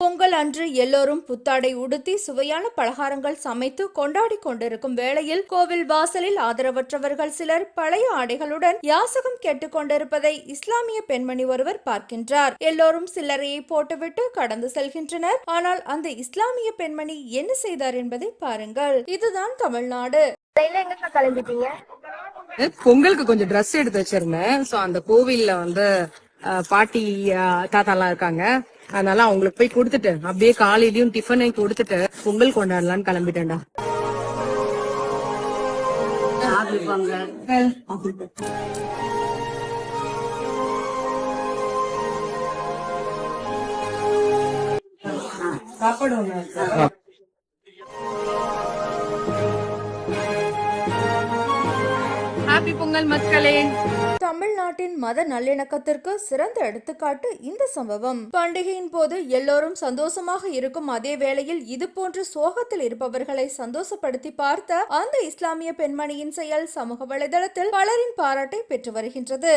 பொங்கல் அன்று எல்லோரும் புத்தாடை உடுத்தி சுவையான பலகாரங்கள் சமைத்து கொண்டாடி கொண்டிருக்கும் வேளையில் கோவில் வாசலில் ஆதரவற்றவர்கள் சிலர் பழைய ஆடைகளுடன் யாசகம் கேட்டுக் கொண்டிருப்பதை இஸ்லாமிய பெண்மணி ஒருவர் பார்க்கின்றார். எல்லோரும் சில்லறையை போட்டுவிட்டு கடந்து செல்கின்றனர். ஆனால் அந்த இஸ்லாமிய பெண்மணி என்ன செய்தார் என்பதை பாருங்கள். இதுதான் தமிழ்நாடு. பொங்கலுக்கு கொஞ்சம் ட்ரெஸ் எடுத்து வச்சிருந்தேன். சோ அந்த கோவில்ல பாட்டி தாத்தா எல்லாம் இருக்காங்க. அதனால அவங்களுக்கு போய் கொடுத்துட்டு அப்படியே காலையிலயும் டிஃபனை கொடுத்துட்டு பொங்கல் கொண்டாடலான்னு கிளம்பிட்டேன்டா. சாப்பாடு ஹாப்பி பொங்கல் மக்களே. தமிழ்நாட்டின் மத நல்லிணக்கத்திற்கு சிறந்த எடுத்துக்காட்டு இந்த சம்பவம். பண்டிகையின் போது எல்லோரும் சந்தோஷமாக இருக்கும் அதே வேளையில் இது போன்று சோகத்தில் இருப்பவர்களை சந்தோஷப்படுத்தி பார்த்த அந்த இஸ்லாமிய பெண்மணியின் செயல் சமூக வலைதளத்தில் பலரின் பாராட்டை பெற்று வருகின்றது.